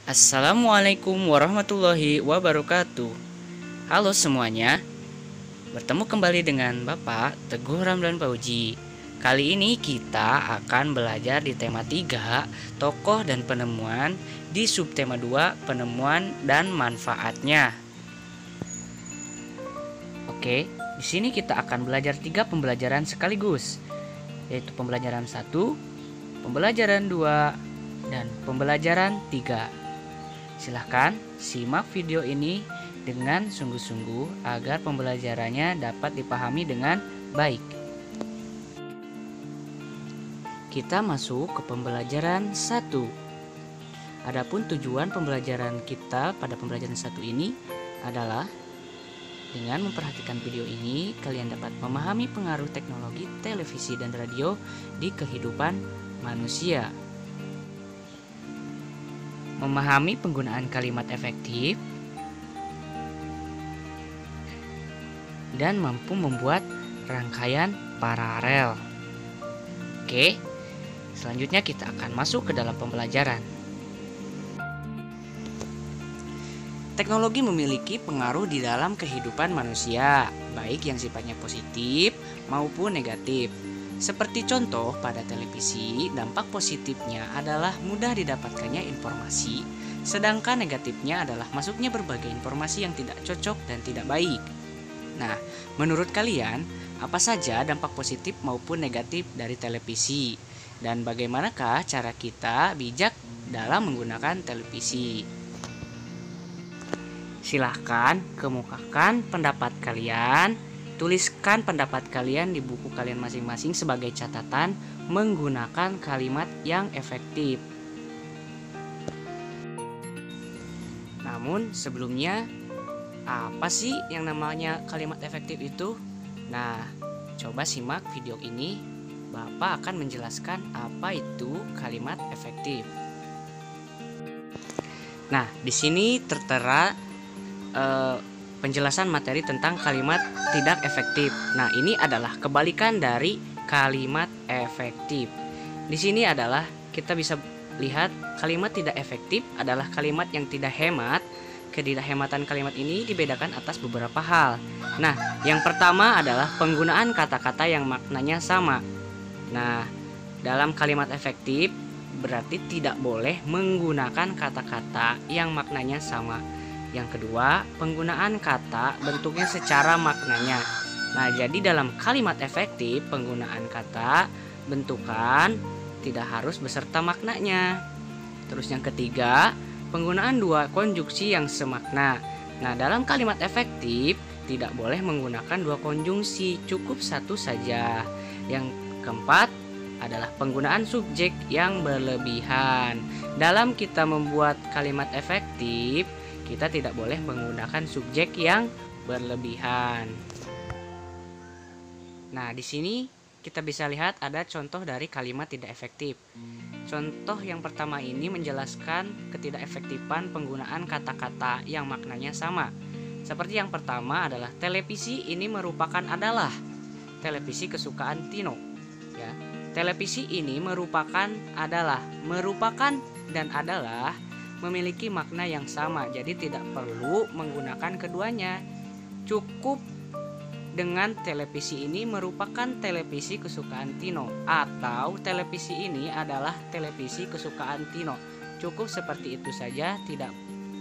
Assalamualaikum warahmatullahi wabarakatuh. Halo semuanya, bertemu kembali dengan Bapak Teguh Ramdan Pauji. Kali ini kita akan belajar di tema 3, tokoh dan penemuan, di subtema 2, penemuan dan manfaatnya. Oke, di sini kita akan belajar 3 pembelajaran sekaligus, yaitu pembelajaran 1, pembelajaran 2, dan pembelajaran 3. Silahkan simak video ini dengan sungguh-sungguh agar pembelajarannya dapat dipahami dengan baik. Kita masuk ke pembelajaran 1. Adapun tujuan pembelajaran kita pada pembelajaran 1 ini adalah dengan memperhatikan video ini, kalian dapat memahami pengaruh teknologi televisi dan radio di kehidupan manusia. Memahami penggunaan kalimat efektif dan mampu membuat rangkaian paralel. Oke, selanjutnya kita akan masuk ke dalam pembelajaran. Teknologi memiliki pengaruh di dalam kehidupan manusia, baik yang sifatnya positif maupun negatif. Seperti contoh pada televisi, dampak positifnya adalah mudah didapatkannya informasi, sedangkan negatifnya adalah masuknya berbagai informasi yang tidak cocok dan tidak baik. Nah, menurut kalian, apa saja dampak positif maupun negatif dari televisi? Dan bagaimanakah cara kita bijak dalam menggunakan televisi? Silahkan kemukakan pendapat kalian. Tuliskan pendapat kalian di buku kalian masing-masing sebagai catatan menggunakan kalimat yang efektif. Namun sebelumnya, apa sih yang namanya kalimat efektif itu? Nah, coba simak video ini. Bapak akan menjelaskan apa itu kalimat efektif. Nah, di sini tertera penjelasan materi tentang kalimat tidak efektif. Nah, ini adalah kebalikan dari kalimat efektif. Di sini adalah kita bisa lihat kalimat tidak efektif adalah kalimat yang tidak hemat. Ketidakhematan kalimat ini dibedakan atas beberapa hal. Nah, yang pertama adalah penggunaan kata-kata yang maknanya sama. Nah, dalam kalimat efektif berarti tidak boleh menggunakan kata-kata yang maknanya sama. Yang kedua, penggunaan kata bentuknya secara maknanya. Nah, jadi dalam kalimat efektif, penggunaan kata bentukan tidak harus beserta maknanya. Terus yang ketiga, penggunaan dua konjungsi yang semakna. Nah, dalam kalimat efektif tidak boleh menggunakan dua konjungsi, cukup satu saja. Yang keempat adalah penggunaan subjek yang berlebihan. Dalam kita membuat kalimat efektif, kita tidak boleh menggunakan subjek yang berlebihan. Nah, di sini kita bisa lihat ada contoh dari kalimat tidak efektif. Contoh yang pertama ini menjelaskan ketidakefektifan penggunaan kata-kata yang maknanya sama. Seperti yang pertama adalah televisi ini adalah televisi kesukaan Tino. Ya, televisi ini merupakan dan adalah memiliki makna yang sama, jadi tidak perlu menggunakan keduanya. Cukup dengan televisi ini merupakan televisi kesukaan Tino atau televisi ini adalah televisi kesukaan Tino. Cukup seperti itu saja, tidak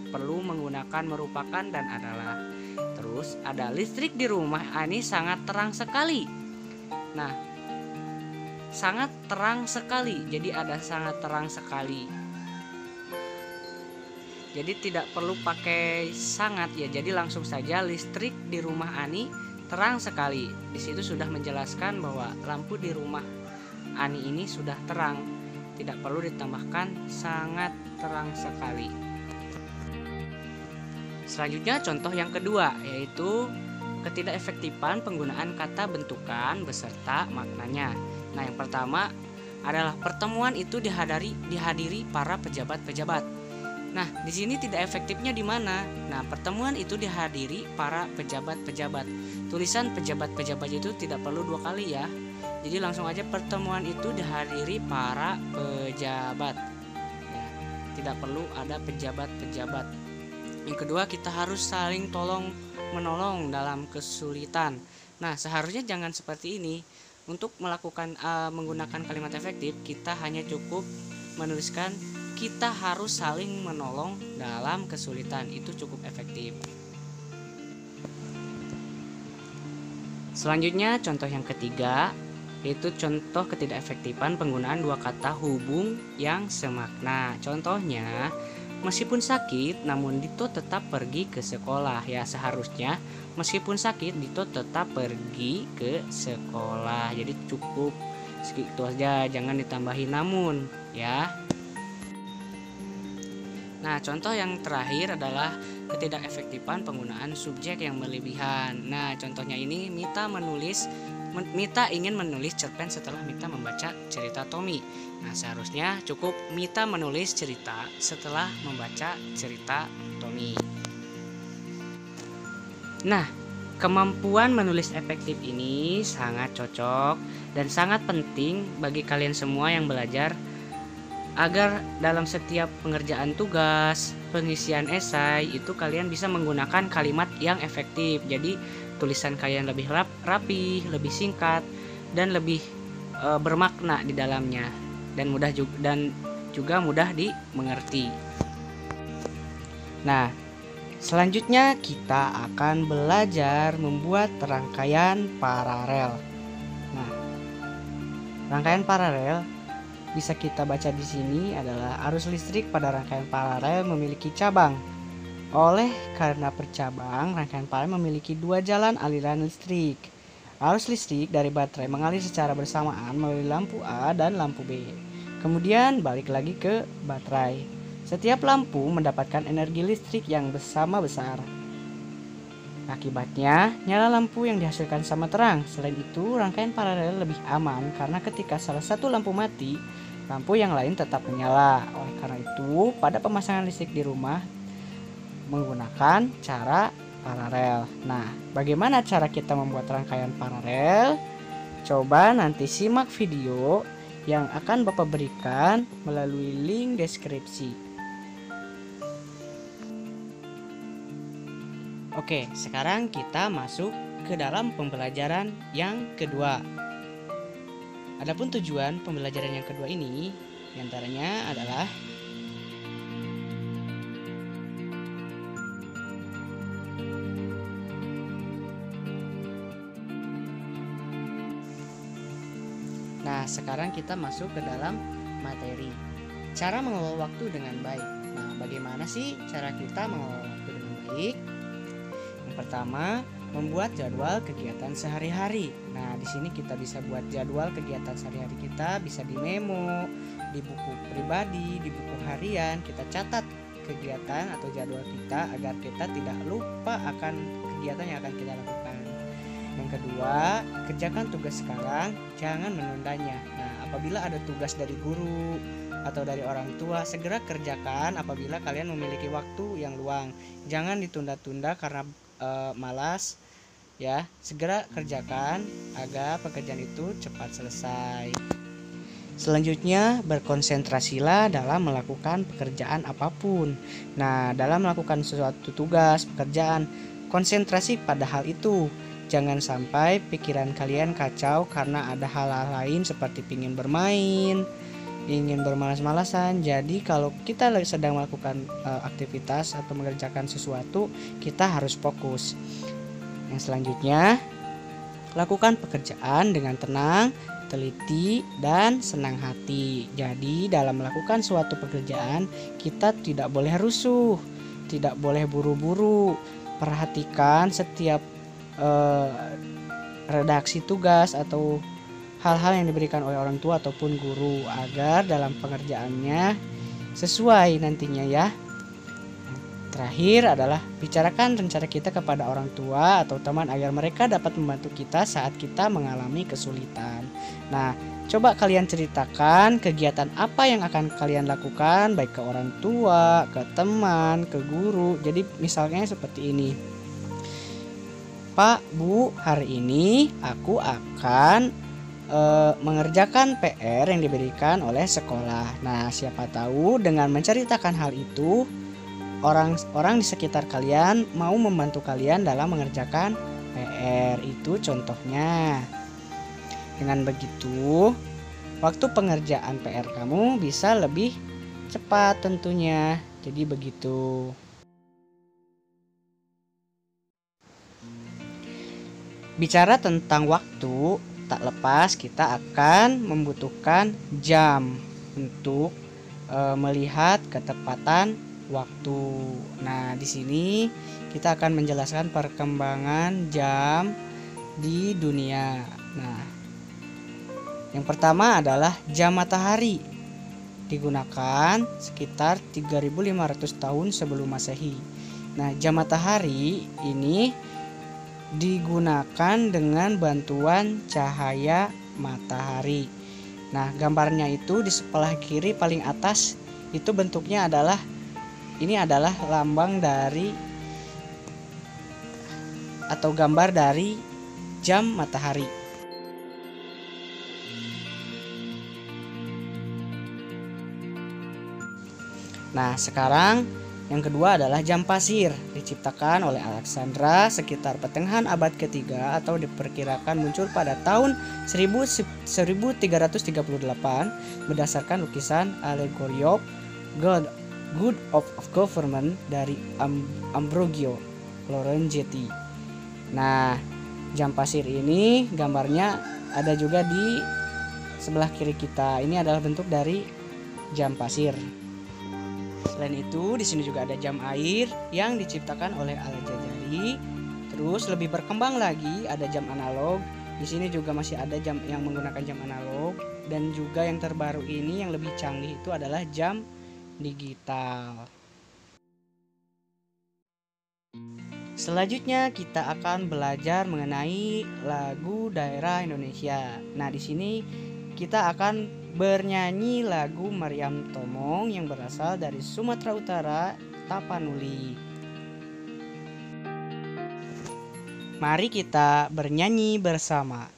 perlu menggunakan merupakan dan adalah. Terus ada listrik di rumah Ani sangat terang sekali. Nah, sangat terang sekali, jadi ada sangat terang sekali. Jadi tidak perlu pakai sangat ya. Jadi langsung saja listrik di rumah Ani terang sekali. Di situ sudah menjelaskan bahwa lampu di rumah Ani ini sudah terang. Tidak perlu ditambahkan sangat terang sekali. Selanjutnya contoh yang kedua yaitu ketidakefektifan penggunaan kata bentukan beserta maknanya. Nah, yang pertama adalah pertemuan itu dihadiri para pejabat-pejabat. Nah, di sini tidak efektifnya di mana? Nah, pertemuan itu dihadiri para pejabat-pejabat. Tulisan pejabat-pejabat itu tidak perlu dua kali ya. Jadi langsung aja pertemuan itu dihadiri para pejabat. Ya. tidak perlu ada pejabat-pejabat. Yang kedua, kita harus saling tolong menolong dalam kesulitan. Nah, seharusnya jangan seperti ini. Untuk menggunakan kalimat efektif, kita hanya cukup menuliskan kita harus saling menolong dalam kesulitan. Itu cukup efektif. Selanjutnya, contoh yang ketiga, yaitu contoh ketidakefektifan penggunaan dua kata hubung yang semakna. Contohnya, meskipun sakit, namun Dito tetap pergi ke sekolah. Ya, seharusnya meskipun sakit, Dito tetap pergi ke sekolah. Jadi cukup segitu aja, jangan ditambahin namun, ya. Nah, contoh yang terakhir adalah ketidakefektifan penggunaan subjek yang berlebihan. Nah, contohnya ini Mita ingin menulis cerpen setelah Mita membaca cerita Tommy. Nah, seharusnya cukup Mita menulis cerita setelah membaca cerita Tommy. Nah, kemampuan menulis efektif ini sangat cocok dan sangat penting bagi kalian semua yang belajar agar dalam setiap pengerjaan tugas, pengisian esai itu kalian bisa menggunakan kalimat yang efektif. Jadi tulisan kalian lebih rapi, lebih singkat, dan lebih bermakna di dalamnya, dan juga mudah dimengerti. Nah, selanjutnya kita akan belajar membuat rangkaian paralel. Nah, rangkaian paralel bisa kita baca di sini adalah arus listrik pada rangkaian paralel memiliki cabang. Oleh karena percabang, rangkaian paralel memiliki dua jalan aliran listrik. Arus listrik dari baterai mengalir secara bersamaan melalui lampu A dan lampu B. Kemudian balik lagi ke baterai. Setiap lampu mendapatkan energi listrik yang sama besar. Akibatnya, nyala lampu yang dihasilkan sama terang. Selain itu, rangkaian paralel lebih aman karena ketika salah satu lampu mati, lampu yang lain tetap menyala. Oleh karena itu, pada pemasangan listrik di rumah menggunakan cara paralel. Nah, bagaimana cara kita membuat rangkaian paralel? Coba nanti simak video yang akan Bapak berikan melalui link deskripsi. Oke, sekarang kita masuk ke dalam pembelajaran yang kedua. Adapun tujuan pembelajaran yang kedua ini diantaranya adalah Nah, sekarang kita masuk ke dalam materi. Cara mengelola waktu dengan baik. Nah, bagaimana sih cara kita mengelola waktu dengan baik? Yang pertama, membuat jadwal kegiatan sehari-hari. Nah, di sini kita bisa buat jadwal kegiatan sehari-hari kita, bisa di memo, di buku pribadi, di buku harian. Kita catat kegiatan atau jadwal kita agar kita tidak lupa akan kegiatan yang akan kita lakukan. Yang kedua, kerjakan tugas sekarang, jangan menundanya. Nah, apabila ada tugas dari guru atau dari orang tua, segera kerjakan apabila kalian memiliki waktu yang luang. Jangan ditunda-tunda karena malas, ya. Segera kerjakan agar pekerjaan itu cepat selesai. Selanjutnya, berkonsentrasilah dalam melakukan pekerjaan apapun. Nah, dalam melakukan suatu tugas, pekerjaan, konsentrasi pada hal itu. Jangan sampai pikiran kalian kacau karena ada hal-hal lain seperti ingin bermain, ingin bermalas-malasan. Jadi kalau kita sedang melakukan aktivitas atau mengerjakan sesuatu, kita harus fokus. Yang selanjutnya, lakukan pekerjaan dengan tenang, teliti, dan senang hati. Jadi dalam melakukan suatu pekerjaan, kita tidak boleh rusuh, tidak boleh buru-buru. Perhatikan setiap redaksi tugas atau hal-hal yang diberikan oleh orang tua ataupun guru agar dalam pengerjaannya sesuai nantinya, ya. Terakhir adalah bicarakan rencana kita kepada orang tua atau teman agar mereka dapat membantu kita saat kita mengalami kesulitan. Nah, coba kalian ceritakan kegiatan apa yang akan kalian lakukan baik ke orang tua, ke teman, ke guru. Jadi misalnya seperti ini. Pak, Bu, hari ini aku akan mengerjakan PR yang diberikan oleh sekolah. Nah, siapa tahu dengan menceritakan hal itu, orang-orang di sekitar kalian mau membantu kalian dalam mengerjakan PR. Itu contohnya. Dengan begitu, waktu pengerjaan PR kamu bisa lebih cepat tentunya. Jadi begitu. Bicara tentang waktu, tak lepas kita akan membutuhkan jam untuk melihat ketepatan waktu. Nah, di sini kita akan menjelaskan perkembangan jam di dunia. Nah, yang pertama adalah jam matahari. Digunakan sekitar 3.500 tahun sebelum Masehi. Nah, jam matahari ini digunakan dengan bantuan cahaya matahari. Nah, gambarnya itu di sebelah kiri paling atas itu bentuknya adalah lambang dari atau gambar dari jam matahari. Nah, sekarang yang kedua adalah jam pasir, diciptakan oleh Alexandra sekitar pertengahan abad ketiga atau diperkirakan muncul pada tahun 1338 berdasarkan lukisan Allegoriae Good of Government dari Ambrogio Lorenzetti. Nah, jam pasir ini gambarnya ada juga di sebelah kiri kita. Ini adalah bentuk dari jam pasir. Selain itu, di sini juga ada jam air yang diciptakan oleh Al-Jazari. Terus lebih berkembang lagi ada jam analog. Di sini juga masih ada jam yang menggunakan jam analog, dan juga yang terbaru ini yang lebih canggih itu adalah jam digital. Selanjutnya kita akan belajar mengenai lagu daerah Indonesia. Nah, di sini kita akan bernyanyi lagu Maryam Tomong yang berasal dari Sumatera Utara, Tapanuli. Mari kita bernyanyi bersama.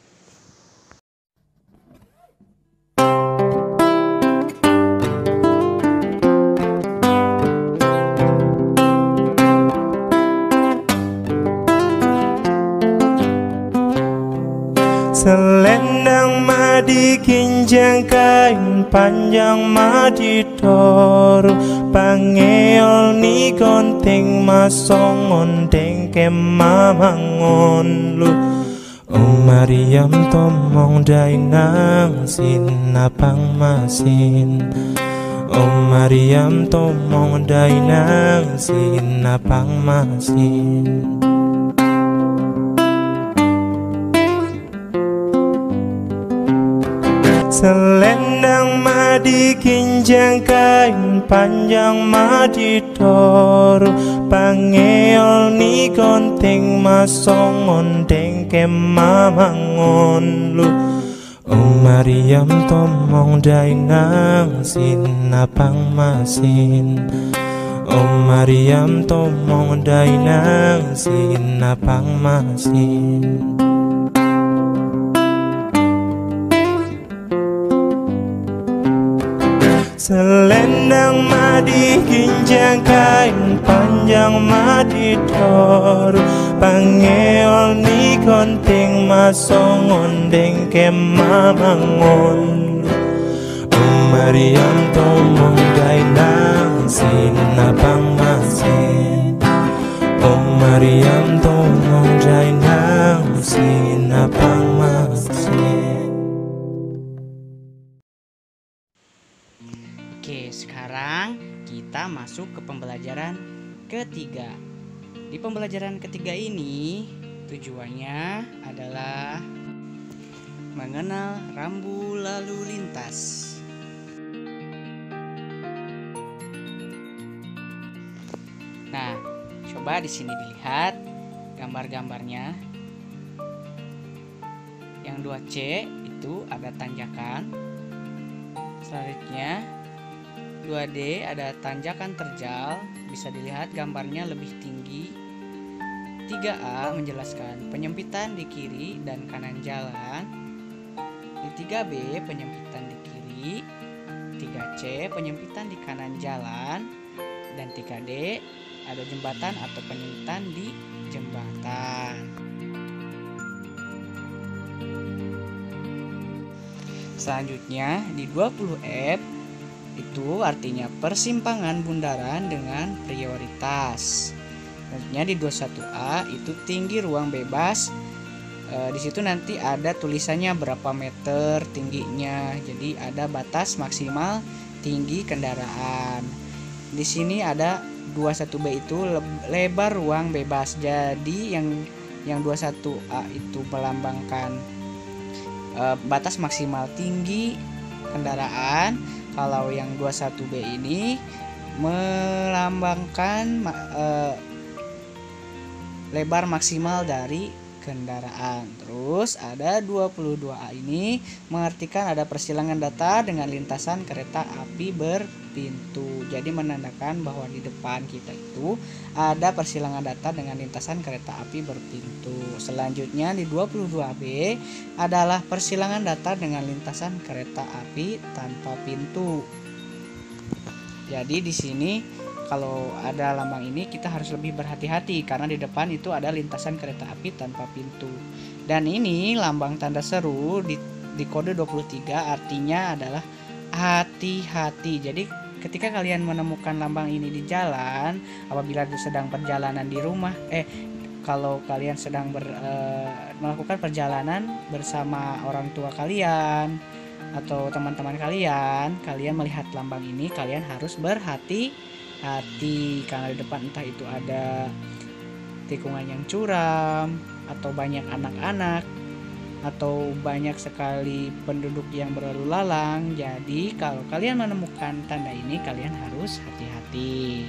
Selendang madi kinjang kain panjang madi toru pangeol ni gonting masong ondeng kemamangon lu Maryam Tomong dainang sinapang masin Maryam Tomong dainang sinapang masin. Selendang madi kinjang kain panjang madi toru pangeol ni gonting masong ondeng kemamangon lu Maryam Tomong dainang sinapang masin Maryam Tomong dainang sinapang masin. Selendang madi kinjang kain panjang madi toru pangeol ni gonting masong ondeng kemamangon Maryam Tomong dainang sinapang masin Maryam Tomong dainang sinapang masin. Oke, sekarang kita masuk ke pembelajaran ketiga. Di pembelajaran ketiga ini tujuannya adalah mengenal rambu lalu lintas. Nah, coba di sini dilihat gambar-gambarnya. Yang 2C itu ada tanjakan. Selanjutnya 2D ada tanjakan terjal, bisa dilihat gambarnya lebih tinggi. 3A menjelaskan penyempitan di kiri dan kanan jalan. Di 3B penyempitan di kiri, 3C penyempitan di kanan jalan, dan 3D ada jembatan atau penyempitan di jembatan. Selanjutnya di 20F itu artinya persimpangan bundaran dengan prioritas. Selanjutnya di 21A itu tinggi ruang bebas. Di situ nanti ada tulisannya berapa meter tingginya. Jadi ada batas maksimal tinggi kendaraan. Di sini ada 21B itu lebar ruang bebas. Jadi yang 21A itu melambangkan batas maksimal tinggi kendaraan. Kalau yang 21B ini melambangkan lebar maksimal dari kendaraan. Terus ada 22A ini mengartikan ada persilangan datar dengan lintasan kereta api berpintu. Jadi menandakan bahwa di depan kita itu ada persilangan datar dengan lintasan kereta api berpintu. Selanjutnya di 22B adalah persilangan datar dengan lintasan kereta api tanpa pintu. Jadi di sini kalau ada lambang ini kita harus lebih berhati-hati karena di depan itu ada lintasan kereta api tanpa pintu. Dan ini lambang tanda seru di kode 23 artinya adalah hati-hati. Jadi ketika kalian menemukan lambang ini di jalan, apabila sedang perjalanan di rumah, kalau kalian sedang melakukan perjalanan bersama orang tua kalian atau teman-teman kalian melihat lambang ini, kalian harus berhati-hati karena di depan entah itu ada tikungan yang curam atau banyak anak-anak atau banyak sekali penduduk yang berlalu lalang. Jadi kalau kalian menemukan tanda ini, kalian harus hati-hati.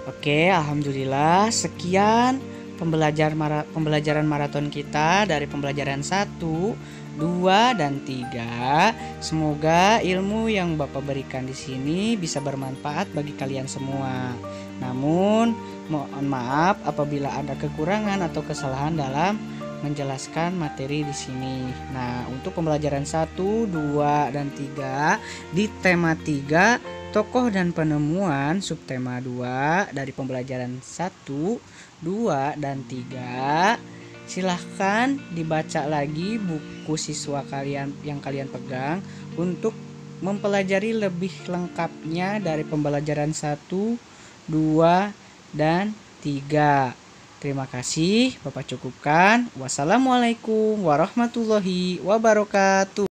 Oke, alhamdulillah sekian pembelajaran maraton kita dari pembelajaran 1, 2, dan 3. Semoga ilmu yang Bapak berikan di sini bisa bermanfaat bagi kalian semua. Namun, mohon maaf apabila ada kekurangan atau kesalahan dalam menjelaskan materi di sini. Nah, untuk pembelajaran 1, 2, dan 3 di tema 3, tokoh dan penemuan, subtema 2 dari pembelajaran 1, 2, dan 3. Silahkan dibaca lagi buku siswa kalian yang kalian pegang untuk mempelajari lebih lengkapnya dari pembelajaran 1, 2, dan 3. Terima kasih, Bapak cukupkan. Wassalamualaikum warahmatullahi wabarakatuh.